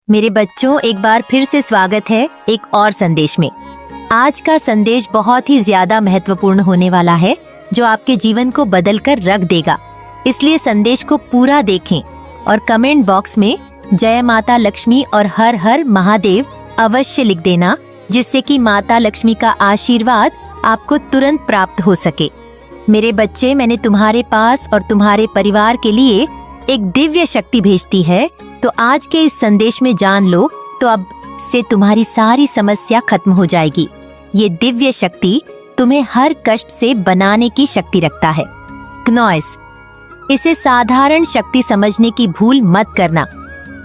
मेरे बच्चों, एक बार फिर से स्वागत है एक और संदेश में। आज का संदेश बहुत ही ज्यादा महत्वपूर्ण होने वाला है, जो आपके जीवन को बदल कर रख देगा। इसलिए संदेश को पूरा देखें और कमेंट बॉक्स में जय माता लक्ष्मी और हर हर महादेव अवश्य लिख देना, जिससे कि माता लक्ष्मी का आशीर्वाद आपको तुरंत प्राप्त हो सके। मेरे बच्चे, मैंने तुम्हारे पास और तुम्हारे परिवार के लिए एक दिव्य शक्ति भेजती है, तो आज के इस संदेश में जान लो तो अब से तुम्हारी सारी समस्या खत्म हो जाएगी। ये दिव्य शक्ति तुम्हें हर कष्ट से बनाने की शक्ति रखता है। क्नॉइस, इसे साधारण शक्ति समझने की भूल मत करना,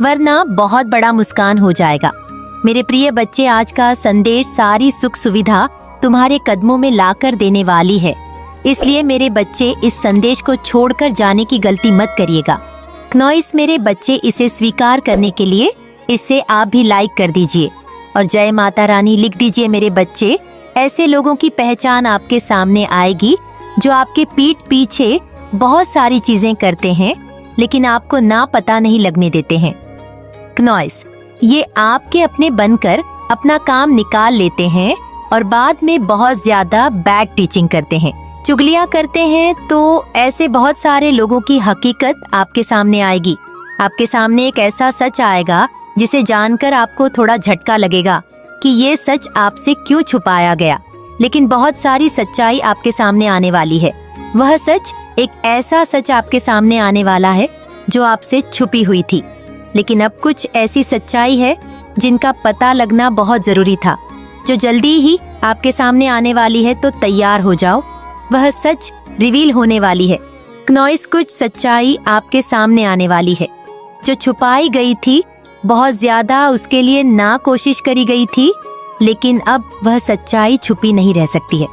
वरना बहुत बड़ा नुकसान हो जाएगा। मेरे प्रिय बच्चे, आज का संदेश सारी सुख सुविधा तुम्हारे कदमों में लाकर देने वाली है। इसलिए मेरे बच्चे, इस संदेश को छोड़कर जाने की गलती मत करिएगा। क्नॉइस मेरे बच्चे, इसे स्वीकार करने के लिए इसे आप भी लाइक कर दीजिए और जय माता रानी लिख दीजिए। मेरे बच्चे, ऐसे लोगों की पहचान आपके सामने आएगी जो आपके पीठ पीछे बहुत सारी चीजें करते हैं, लेकिन आपको ना पता नहीं लगने देते हैं। क्नॉइस, ये आपके अपने बनकर अपना काम निकाल लेते हैं और बाद में बहुत ज्यादा बैड टीचिंग करते हैं, चुगलियां करते हैं। तो ऐसे बहुत सारे लोगों की हकीकत आपके सामने आएगी। आपके सामने एक ऐसा सच आएगा जिसे जानकर आपको थोड़ा झटका लगेगा कि ये सच आपसे क्यों छुपाया गया। लेकिन बहुत सारी सच्चाई आपके सामने आने वाली है। वह सच, एक ऐसा सच आपके सामने आने वाला है जो आपसे छुपी हुई थी। लेकिन अब कुछ ऐसी सच्चाई है जिनका पता लगना बहुत जरूरी था, जो जल्दी ही आपके सामने आने वाली है। तो तैयार हो जाओ, वह सच रिवील होने वाली है। क्नॉइस, कुछ सच्चाई आपके सामने आने वाली है जो छुपाई गई थी, बहुत ज्यादा उसके लिए ना कोशिश करी गई थी, लेकिन अब वह सच्चाई छुपी नहीं रह सकती है।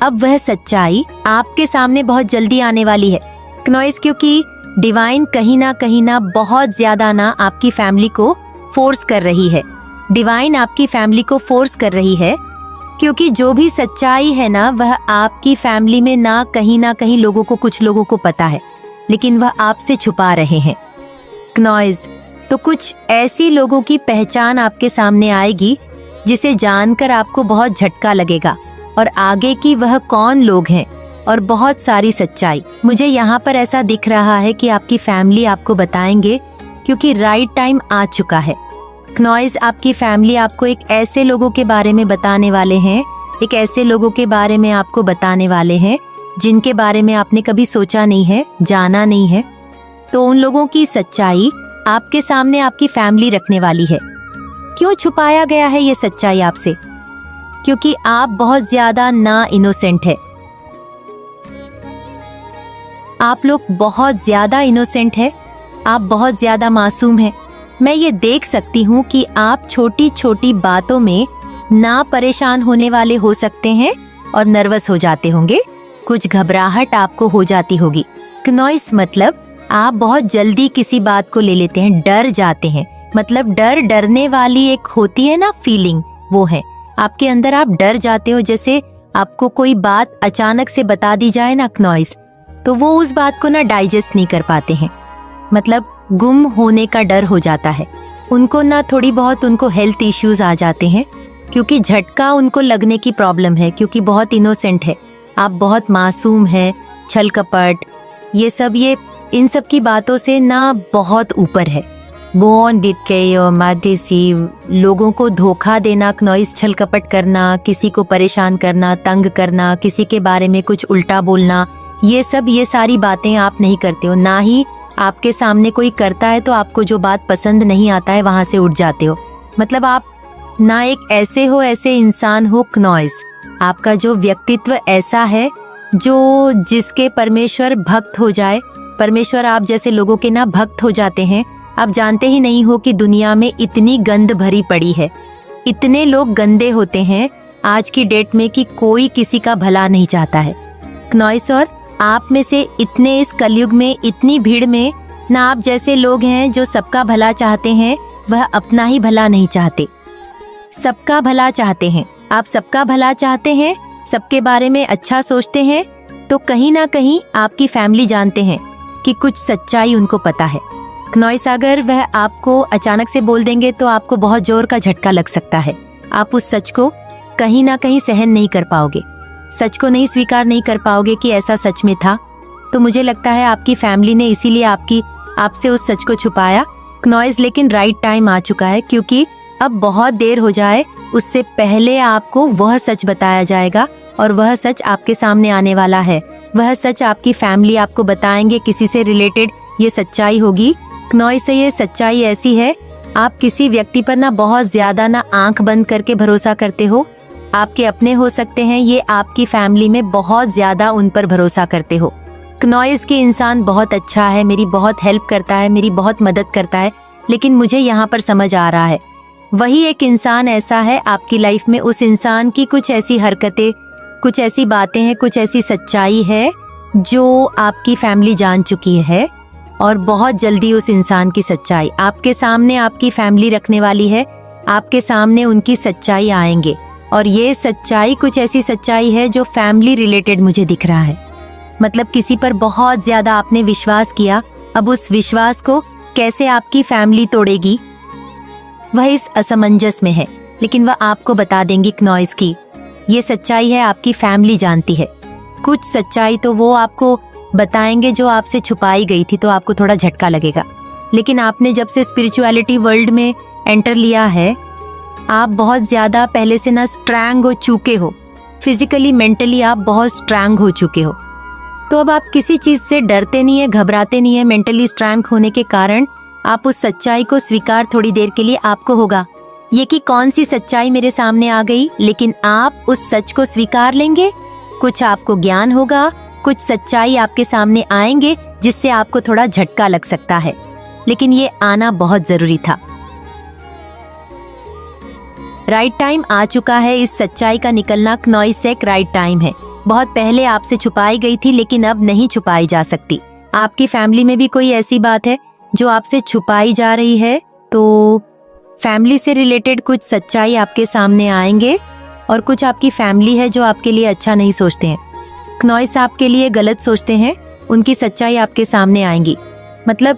अब वह सच्चाई आपके सामने बहुत जल्दी आने वाली है क्नॉइस, क्योंकि डिवाइन कहीं ना बहुत ज्यादा ना आपकी फैमिली को फोर्स कर रही है। डिवाइन आपकी फैमिली को फोर्स कर रही है, क्योंकि जो भी सच्चाई है ना, वह आपकी फैमिली में ना कहीं लोगों को, कुछ लोगों को पता है, लेकिन वह आपसे छुपा रहे हैं। क्नॉइस, तो कुछ ऐसी लोगों की पहचान आपके सामने आएगी जिसे जानकर आपको बहुत झटका लगेगा, और आगे की वह कौन लोग हैं और बहुत सारी सच्चाई। मुझे यहाँ पर ऐसा दिख रहा है कि आपकी फैमिली आपको बताएंगे, क्योंकि राइट टाइम आ चुका है। क्नॉइस, आपकी फैमिली आपको एक ऐसे लोगों के बारे में बताने वाले हैं, एक ऐसे लोगों के बारे में आपको बताने वाले हैं जिनके बारे में आपने कभी सोचा नहीं है, जाना नहीं है। तो उन लोगों की सच्चाई आपके सामने आपकी फैमिली रखने वाली है। क्यों छुपाया गया है ये सच्चाई आपसे? क्योंकि आप बहुत ज्यादा ना इनोसेंट है। आप लोग बहुत ज्यादा इनोसेंट है, आप बहुत ज्यादा मासूम हैं। मैं ये देख सकती हूँ कि आप छोटी छोटी बातों में ना परेशान होने वाले हो सकते हैं और नर्वस हो जाते होंगे, कुछ घबराहट आपको हो जाती होगी। क्नॉइस, मतलब आप बहुत जल्दी किसी बात को ले लेते हैं, डर जाते हैं। मतलब डरने वाली एक होती है ना फीलिंग, वो है आपके अंदर। आप डर जाते हो, जैसे आपको कोई बात अचानक से बता दी जाए ना क्नॉइस, तो वो उस बात को ना डाइजेस्ट नहीं कर पाते हैं। मतलब गुम होने का डर हो जाता है उनको ना, थोड़ी बहुत उनको हेल्थ इश्यूज आ जाते हैं, क्योंकि झटका उनको लगने की प्रॉब्लम है, क्योंकि बहुत इनोसेंट है आप, बहुत मासूम है, छल कपट, ये सब, ये इन सब की बातों से ना बहुत ऊपर है। गो ऑन डिटे और मैडिसी, लोगों को धोखा देना क्नॉइस, छल कपट करना, किसी को परेशान करना, तंग करना, किसी के बारे में कुछ उल्टा बोलना, ये सब, ये सारी बातें आप नहीं करते हो। ना ही आपके सामने कोई करता है तो आपको जो बात पसंद नहीं आता है वहां से उठ जाते हो। मतलब आप ना एक ऐसे हो, ऐसे इंसान हो क्नॉइस, आपका जो व्यक्तित्व ऐसा है जो जिसके परमेश्वर भक्त हो जाए। परमेश्वर आप जैसे लोगों के ना भक्त हो जाते हैं। आप जानते ही नहीं हो कि दुनिया में इतनी गंद भरी पड़ी है, इतने लोग गंदे होते हैं आज की डेट में कि कोई किसी का भला नहीं चाहता है क्नॉइस। और आप में से इतने इस कलयुग में, इतनी भीड़ में ना आप जैसे लोग हैं जो सबका भला चाहते हैं, वह अपना ही भला नहीं चाहते, सबका भला चाहते हैं। आप सबका भला चाहते हैं, सबके बारे में अच्छा सोचते हैं, तो कहीं ना कहीं आपकी फैमिली जानते हैं कि कुछ सच्चाई उनको पता है। क्नॉइस अगर वह आपको अचानक से बोल देंगे तो आपको बहुत जोर का झटका लग सकता है। आप उस सच को कहीं ना कहीं सहन नहीं कर पाओगे, सच को नहीं स्वीकार नहीं कर पाओगे कि ऐसा सच में था। तो मुझे लगता है आपकी फैमिली ने इसीलिए आपसे उस सच को छुपाया। क्नॉइस, लेकिन राइट टाइम आ चुका है, क्योंकि अब बहुत देर हो जाए उससे पहले आपको वह सच बताया जाएगा और वह सच आपके सामने आने वाला है। वह सच आपकी फैमिली आपको बताएंगे, किसी से रिलेटेड ये सच्चाई होगी। क्नॉइस से ये सच्चाई ऐसी है, आप किसी व्यक्ति पर ना बहुत ज्यादा ना आंख बंद करके भरोसा करते हो। आपके अपने हो सकते हैं, ये आपकी फैमिली में बहुत ज्यादा उन पर भरोसा करते हो। क्नॉइस के इंसान बहुत अच्छा है, मेरी बहुत हेल्प करता है, मेरी बहुत मदद करता है, लेकिन मुझे यहाँ पर समझ आ रहा है वही एक इंसान ऐसा है आपकी लाइफ में, उस इंसान की कुछ ऐसी हरकतें, कुछ ऐसी बातें हैं, कुछ ऐसी सच्चाई है जो आपकी फैमिली जान चुकी है और बहुत जल्दी उस इंसान की सच्चाई आपके सामने आपकी फैमिली रखने वाली है। आपके सामने उनकी सच्चाई आएंगे और ये सच्चाई कुछ ऐसी सच्चाई है जो फैमिली रिलेटेड मुझे दिख रहा है। मतलब किसी पर बहुत ज्यादा आपने विश्वास किया, अब उस विश्वास को कैसे आपकी फैमिली तोड़ेगी, वह इस असमंजस में है, लेकिन वह आपको बता देंगी क्नॉइस की ये सच्चाई है, आपकी फैमिली जानती है। कुछ सच्चाई तो वो आपको बताएंगे जो आपसे छुपाई गई थी, तो आपको थोड़ा झटका लगेगा। लेकिन आपने जब से स्पिरिचुअलिटी वर्ल्ड में एंटर लिया है, आप बहुत ज्यादा पहले से ना स्ट्रांग हो चुके हो, फिजिकली मेंटली आप बहुत स्ट्रांग हो चुके हो। तो अब आप किसी चीज से डरते नहीं है, घबराते नहीं है। मेंटली स्ट्रांग होने के कारण आप उस सच्चाई को स्वीकार थोड़ी देर के लिए आपको होगा ये कि कौन सी सच्चाई मेरे सामने आ गई, लेकिन आप उस सच को स्वीकार लेंगे। कुछ आपको ज्ञान होगा, कुछ सच्चाई आपके सामने आएंगे जिससे आपको थोड़ा झटका लग सकता है, लेकिन ये आना बहुत जरूरी था। राइट टाइम आ चुका है, इस सच्चाई का निकलना क्नॉइस से एक राइट टाइम है। बहुत पहले आपसे छुपाई गई थी, लेकिन अब नहीं छुपाई जा सकती। आपकी फैमिली में भी कोई ऐसी बात है जो आपसे छुपाई जा रही है, तो फैमिली से रिलेटेड कुछ सच्चाई आपके सामने आएंगे और कुछ आपकी फैमिली है जो आपके लिए अच्छा नहीं सोचते हैं, क्नॉइस आपके लिए गलत सोचते हैं, उनकी सच्चाई आपके सामने आएंगी। मतलब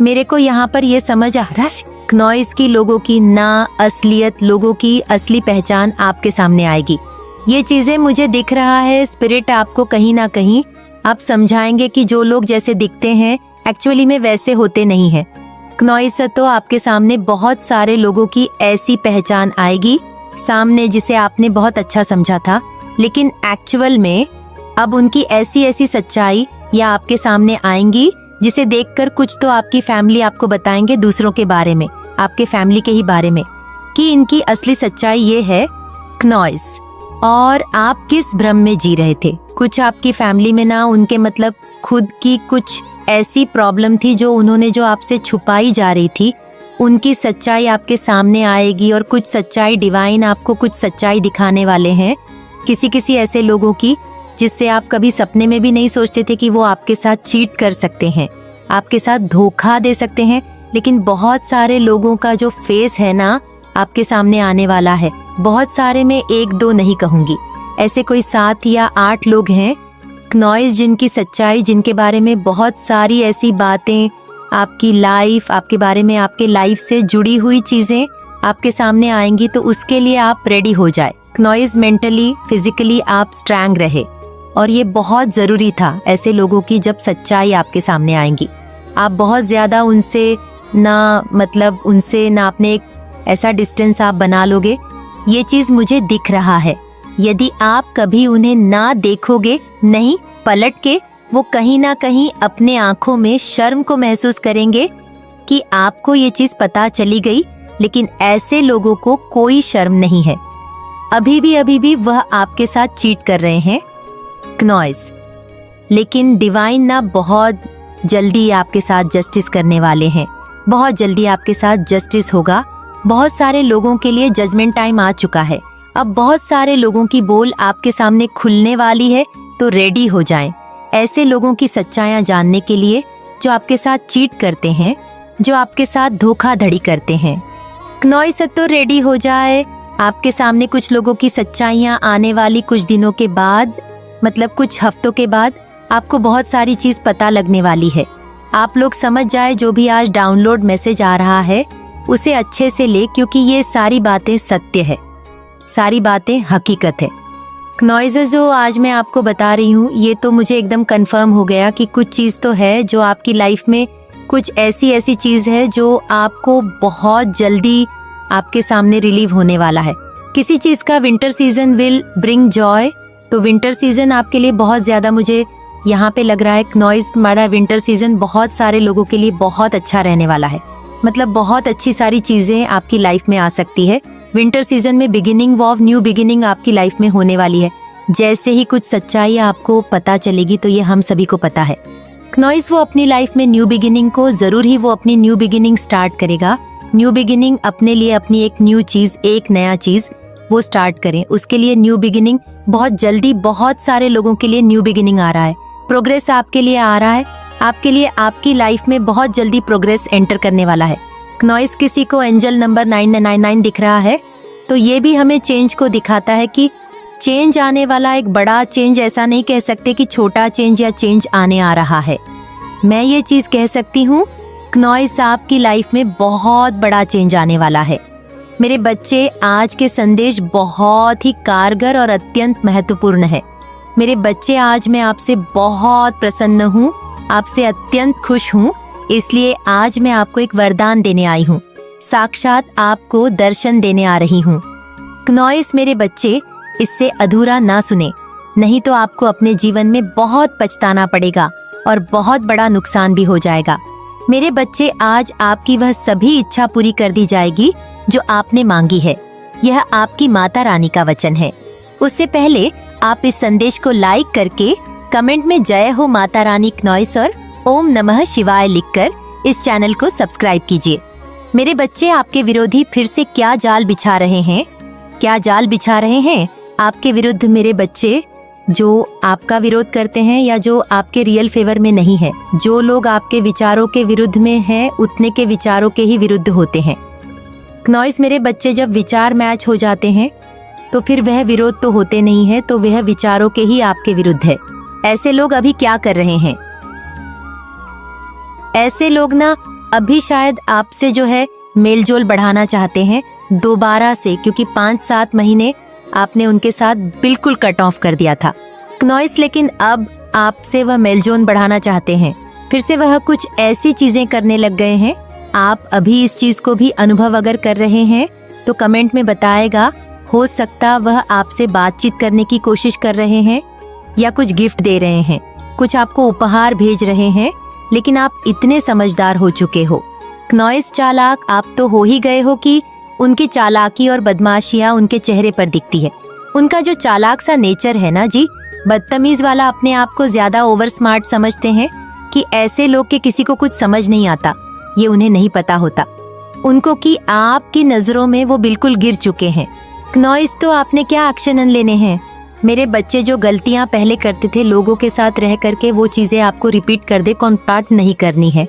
मेरे को यहाँ पर ये समझ आ रहा है, क्नॉइस की लोगों की ना असलियत, लोगों की असली पहचान आपके सामने आएगी। ये चीजें मुझे दिख रहा है, स्पिरिट आपको कहीं ना कहीं आप समझाएंगे कि जो लोग जैसे दिखते हैं एक्चुअली में वैसे होते नहीं हैं। क्नॉइस तो आपके सामने बहुत सारे लोगों की ऐसी पहचान आएगी सामने जिसे आपने बहुत अच्छा समझा था, लेकिन एक्चुअल में अब उनकी ऐसी ऐसी सच्चाई या आपके सामने आएंगी जिसे देखकर कुछ तो आपकी फैमिली आपको बताएंगे दूसरों के बारे में, आपके फैमिली के ही बारे में, कि इनकी असली सच्चाई ये है क्नॉइस, और आप किस भ्रम में जी रहे थे। कुछ आपकी फैमिली में ना उनके मतलब खुद की कुछ ऐसी प्रॉब्लम थी जो उन्होंने जो आपसे छुपाई जा रही थी, उनकी सच्चाई आपके सामने आएगी और कुछ सच्चाई डिवाइन आपको कुछ सच्चाई दिखाने वाले हैं, किसी ऐसे लोगों की जिससे आप कभी सपने में भी नहीं सोचते थे कि वो आपके साथ चीट कर सकते हैं, आपके साथ धोखा दे सकते हैं। लेकिन बहुत सारे लोगों का जो फेस है ना आपके सामने आने वाला है, बहुत सारे में एक दो नहीं कहूंगी, ऐसे कोई 7 या 8 लोग हैं क्नॉइस जिनकी सच्चाई, जिनके बारे में बहुत सारी ऐसी बातें, आपकी लाइफ, आपके बारे में, आपके लाइफ से जुड़ी हुई चीजें आपके सामने आएंगी। तो उसके लिए आप रेडी हो जाए। क्नॉइस मेंटली फिजिकली आप स्ट्रांग रहे, और ये बहुत जरूरी था ऐसे लोगों की जब सच्चाई आपके सामने आएंगी। आप बहुत ज्यादा उनसे ना अपने एक ऐसा डिस्टेंस आप बना लोगे, ये चीज मुझे दिख रहा है। यदि आप कभी उन्हें ना देखोगे, नहीं पलट के, वो कहीं ना कहीं अपने आंखों में शर्म को महसूस करेंगे कि आपको ये चीज पता चली गई, लेकिन ऐसे लोगों को कोई शर्म नहीं है। अभी भी वह आपके साथ चीट कर रहे हैं क्नॉइस, लेकिन डिवाइन ना बहुत जल्दी आपके साथ जस्टिस करने वाले हैं, बहुत जल्दी आपके साथ जस्टिस होगा। बहुत सारे लोगों के लिए जजमेंट टाइम आ चुका है, अब बहुत सारे लोगों की बोल आपके सामने खुलने वाली है, तो रेडी हो जाएं ऐसे लोगों की सच्चाइयां जानने के लिए जो आपके साथ चीट करते हैं, जो आपके साथ धोखाधड़ी करते हैं। क्नॉइस तो रेडी हो जाए, आपके सामने कुछ लोगों की सच्चाइयां आने वाली कुछ दिनों के बाद, मतलब कुछ हफ्तों के बाद आपको बहुत सारी चीज पता लगने वाली है। आप लोग समझ जाए जो भी आज डाउनलोड मैसेज आ रहा है उसे अच्छे से ले, क्योंकि ये सारी बातें सत्य है, सारी बातें हकीकत है। नॉइज़ जो आज मैं आपको बता रही हूँ ये तो मुझे एकदम कंफर्म हो गया कि कुछ चीज़ तो है जो आपकी लाइफ में, कुछ ऐसी चीज़ है जो आपको बहुत जल्दी आपके सामने रिलीव होने वाला है। किसी चीज़ का winter season will bring Joy, तो विंटर सीजन आपके लिए बहुत ज़्यादा, मुझे यहाँ पे लग रहा है नॉइज़, हमारा विंटर सीजन बहुत सारे लोगों के लिए बहुत अच्छा रहने वाला है। मतलब बहुत अच्छी सारी चीज़ें आपकी लाइफ में आ सकती है। विंटर सीजन में बिगिनिंग ऑफ न्यू बिगिनिंग आपकी लाइफ में होने वाली है। जैसे ही कुछ सच्चाई आपको पता चलेगी, तो ये हम सभी को पता है, नॉइज़ वो अपनी लाइफ में न्यू बिगिनिंग को ज़रूर ही वो अपनी न्यू बिगिनिंग स्टार्ट करेगा। न्यू बिगिनिंग अपने लिए, अपनी एक न्यू चीज़, एक नया चीज़ वो स्टार्ट करें। उसके लिए न्यू बिगिनिंग बहुत जल्दी, बहुत सारे लोगों के लिए न्यू बिगिनिंग आ रहा है। प्रोग्रेस आपके लिए आ रहा है, आपके लिए आपकी लाइफ में बहुत जल्दी प्रोग्रेस एंटर करने वाला है। नॉइज़ किसी को एंजल नंबर 999 दिख रहा है, तो ये भी हमें चेंज को दिखाता है कि चेंज आने वाला, एक बड़ा चेंज। ऐसा नहीं कह सकते कि छोटा चेंज या चेंज आने आ रहा है। मैं ये चीज़ कह सकती हूँ, नॉइज़ आपकी लाइफ में बहुत बड़ा चेंज आने वाला है। मेरे बच्चे, आज के संदेश बहुत ही कारगर और अत्यंत महत्वपूर्ण है। मेरे बच्चे, आज मैं आपसे बहुत प्रसन्न हूँ, आपसे अत्यंत खुश हूँ, इसलिए आज मैं आपको एक वरदान देने आई हूँ, साक्षात आपको दर्शन देने आ रही हूँ। नॉइज़ मेरे बच्चे, इससे अधूरा ना सुने, नहीं तो आपको अपने जीवन में बहुत पछताना पड़ेगा और बहुत बड़ा नुकसान भी हो जाएगा। मेरे बच्चे, आज आपकी वह सभी इच्छा पूरी कर दी जाएगी जो आपने मांगी है। यह आपकी माता रानी का वचन है। उससे पहले आप इस संदेश को लाइक करके कमेंट में जय हो माता रानी नॉइज़ और ओम नमः शिवाय लिखकर इस चैनल को सब्सक्राइब कीजिए। मेरे बच्चे, आपके विरोधी फिर से क्या जाल बिछा रहे हैं? क्या जाल बिछा रहे हैं आपके विरुद्ध मेरे बच्चे, जो आपका विरोध करते हैं या जो आपके रियल फेवर में नहीं है? जो लोग आपके विचारों के विरुद्ध में हैं, उतने के विचारों के ही विरुद्ध होते हैं। नॉइज़ मेरे बच्चे, जब विचार मैच हो जाते हैं तो फिर वह विरोध तो होते नहीं है, तो वह विचारों के ही आपके विरुद्ध है। ऐसे लोग अभी क्या कर रहे हैं? ऐसे लोग ना अभी शायद आपसे जो है मेलजोल बढ़ाना चाहते हैं दोबारा से, क्योंकि 5-7 महीने आपने उनके साथ बिल्कुल कट ऑफ कर दिया था। नॉइज़ लेकिन अब आपसे वह मेलजोल बढ़ाना चाहते हैं, फिर से वह कुछ ऐसी चीजें करने लग गए हैं। आप अभी इस चीज को भी अनुभव अगर कर रहे हैं तो कमेंट में बताएगा। हो सकता वह आपसे बातचीत करने की कोशिश कर रहे हैं या कुछ गिफ्ट दे रहे हैं, कुछ आपको उपहार भेज रहे हैं, लेकिन आप इतने समझदार हो चुके हो। नॉइज़ चालाक आप तो हो ही गए हो कि उनकी चालाकी और बदमाशियां उनके चेहरे पर दिखती है। उनका जो चालाक सा नेचर है ना जी, बदतमीज वाला, अपने आप को ज्यादा ओवर स्मार्ट समझते हैं कि ऐसे लोग के किसी को कुछ समझ नहीं आता, ये उन्हें नहीं पता होता उनको कि आपकी नजरों में वो बिल्कुल गिर चुके हैं। नॉइज़ तो आपने क्या एक्शन लेने हैं? मेरे बच्चे, जो गलतियां पहले करते थे लोगों के साथ रह करके, वो चीजें आपको रिपीट कर दे, कॉन्टैक्ट नहीं करनी है।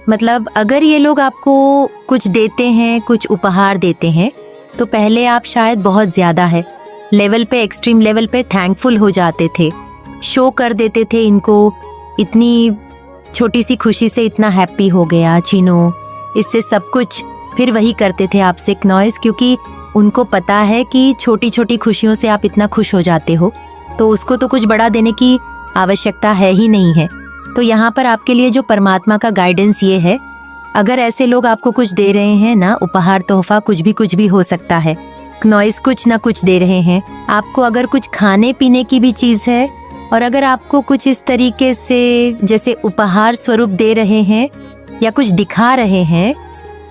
मतलब अगर ये लोग आपको कुछ देते हैं, कुछ उपहार देते हैं, तो पहले आप शायद बहुत ज्यादा है लेवल पे, एक्सट्रीम लेवल पे थैंकफुल हो जाते थे, शो कर देते थे इनको, इतनी छोटी सी खुशी से इतना हैप्पी हो गया, छीनो इससे सब कुछ, फिर वही करते थे आपसे नॉइज़, क्योंकि उनको पता है कि छोटी छोटी खुशियों से आप इतना खुश हो जाते हो, तो उसको तो कुछ बड़ा देने की आवश्यकता है ही नहीं है। तो यहाँ पर आपके लिए जो परमात्मा का गाइडेंस ये है, अगर ऐसे लोग आपको कुछ दे रहे हैं ना, उपहार, तोहफा, कुछ भी हो सकता है, नॉइज़ कुछ ना कुछ दे रहे हैं आपको। अगर कुछ खाने पीने की भी चीज़ है, और अगर आपको कुछ इस तरीके से जैसे उपहार स्वरूप दे रहे हैं या कुछ दिखा रहे हैं,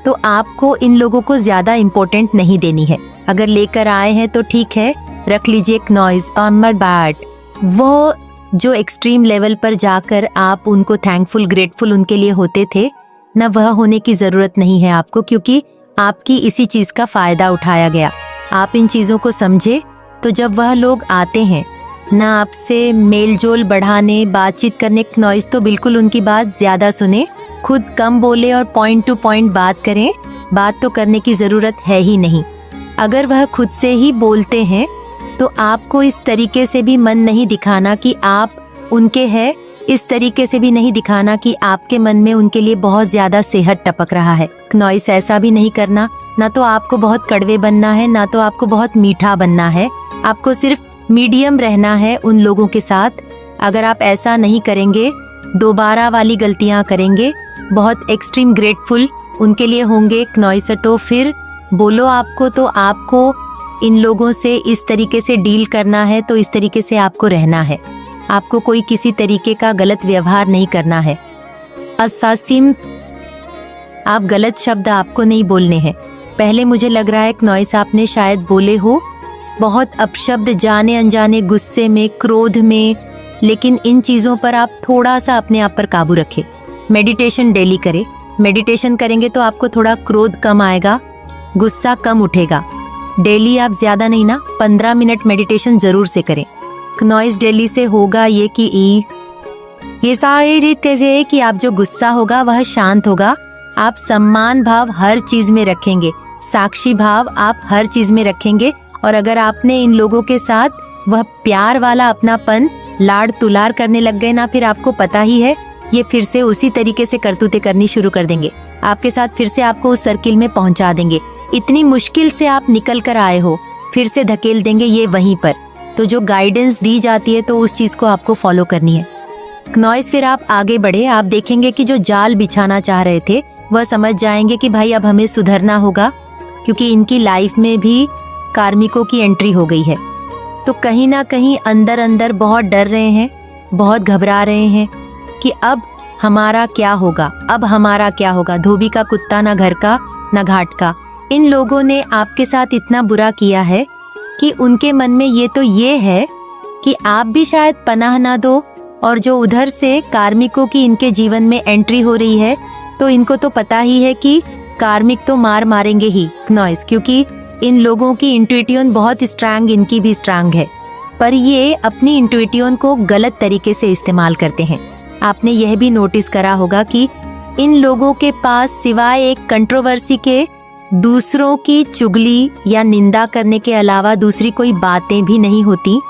तो आपको इन लोगों को ज्यादा इम्पोर्टेंट नहीं देनी है। अगर लेकर आए हैं तो ठीक है, रख लीजिए नॉइज़ और बाट। वो जो एक्सट्रीम लेवल पर जाकर आप उनको थैंकफुल, ग्रेटफुल उनके लिए होते थे ना, वह होने की जरूरत नहीं है आपको, क्योंकि आपकी इसी चीज का फायदा उठाया गया। आप इन चीजों को समझे, तो जब वह लोग आते हैं ना आपसे मेलजोल बढ़ाने, बातचीत करने, नॉइज़ तो बिल्कुल उनकी बात ज्यादा सुने, खुद कम बोले और पॉइंट टू पॉइंट बात करें। बात तो करने की जरूरत है ही नहीं। अगर वह खुद से ही बोलते हैं तो आपको इस तरीके से भी मन नहीं दिखाना कि आप उनके हैं इस तरीके से भी नहीं दिखाना कि आपके मन में उनके लिए बहुत ज्यादा सेहत टपक रहा है। नॉइस ऐसा भी नहीं करना, ना तो आपको बहुत कड़वे बनना है, ना तो आपको बहुत मीठा बनना है। आपको सिर्फ मीडियम रहना है उन लोगों के साथ। अगर आप ऐसा नहीं करेंगे, दोबारा वाली गलतियां करेंगे, बहुत एक्सट्रीम ग्रेटफुल उनके लिए होंगे नॉइसटो, फिर बोलो आपको तो आपको इन लोगों से इस तरीके से डील करना है, तो इस तरीके से आपको रहना है। आपको कोई किसी तरीके का गलत व्यवहार नहीं करना है। असासिम, आप गलत शब्द आपको नहीं बोलने हैं। पहले मुझे लग रहा है नॉइस आपने शायद बोले हो बहुत अपशब्द जाने अनजाने, गुस्से में, क्रोध में, लेकिन इन चीज़ों पर आप थोड़ा सा अपने आप पर काबू रखें। मेडिटेशन डेली करें। मेडिटेशन करेंगे तो आपको थोड़ा क्रोध कम आएगा, गुस्सा कम उठेगा। डेली आप ज़्यादा नहीं ना, 15 मिनट मेडिटेशन ज़रूर से करें। नॉइस डेली से होगा ये कि ये सारी रीत कैसे है कि आप जो गुस्सा होगा वह शांत होगा। आप सम्मान भाव हर चीज़ में रखेंगे, साक्षी भाव आप हर चीज़ में रखेंगे। और अगर आपने इन लोगों के साथ वह प्यार वाला अपनापन लाड़ तुलार करने लग गए ना, फिर आपको पता ही है ये फिर से उसी तरीके से करतूतें करनी शुरू कर देंगे आपके साथ। फिर से आपको उस सर्किल में पहुंचा देंगे। इतनी मुश्किल से आप निकल कर आए हो, फिर से धकेल देंगे ये वहीं पर। तो जो गाइडेंस दी जाती है तो उस चीज़ को आपको फॉलो करनी है। नॉइस फिर आप आगे बढ़े, आप देखेंगे कि जो जाल बिछाना चाह रहे थे वह समझ जाएंगे कि भाई अब हमें सुधरना होगा, क्योंकि इनकी लाइफ में भी कार्मिकों की एंट्री हो गई है। तो कहीं ना कहीं अंदर अंदर बहुत डर रहे हैं, बहुत घबरा रहे हैं कि अब हमारा क्या होगा, अब हमारा क्या होगा। धोबी का कुत्ता, ना घर का ना घाट का। इन लोगों ने आपके साथ इतना बुरा किया है कि उनके मन में ये है कि आप भी शायद पनाह ना दो। और जो उधर से कार्मिकों की इनके जीवन में एंट्री हो रही है, तो इनको तो पता ही है कि कार्मिक तो मारेंगे ही नॉइस, क्योंकि इन लोगों की इंट्यूटियन बहुत स्ट्रांग, इनकी भी स्ट्रांग है। पर ये अपनी इंट्यूटियन को गलत तरीके से इस्तेमाल करते हैं। आपने यह भी नोटिस करा होगा कि इन लोगों के पास सिवाय एक कंट्रोवर्सी के दूसरों की चुगली या निंदा करने के अलावा दूसरी कोई बातें भी नहीं होती,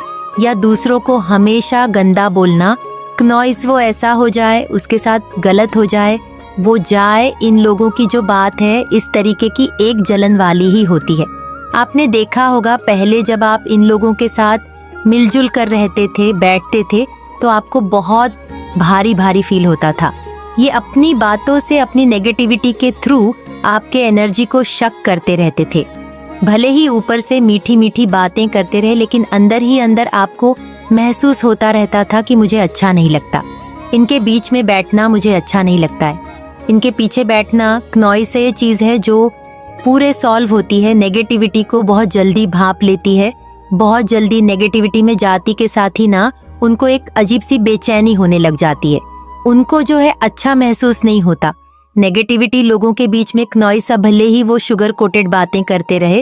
या दूसरों को हमेशा गंदा बोलना। नॉइस वो ऐसा हो जाए, उसके साथ गलत हो जाए, वो जाए, इन लोगों की जो बात है इस तरीके की एक जलन वाली ही होती है। आपने देखा होगा पहले जब आप इन लोगों के साथ मिलजुल कर रहते थे, बैठते थे, तो आपको बहुत भारी भारी फील होता था। ये अपनी बातों से, अपनी नेगेटिविटी के थ्रू आपके एनर्जी को शक करते रहते थे। भले ही ऊपर से मीठी मीठी बातें करते रहे, लेकिन अंदर ही अंदर आपको महसूस होता रहता था कि मुझे अच्छा नहीं लगता, इनके बीच में बैठना मुझे अच्छा नहीं लगता है। इनके पीछे बैठना नॉइस ये चीज़ है जो पूरे सॉल्व होती है। नेगेटिविटी को बहुत जल्दी भांप लेती है, बहुत जल्दी नेगेटिविटी में जाती के साथ ही ना उनको एक अजीब सी बेचैनी होने लग जाती है। उनको जो है अच्छा महसूस नहीं होता। नेगेटिविटी लोगों के बीच में नॉइस, भले ही वो शुगर कोटेड बातें करते रहे,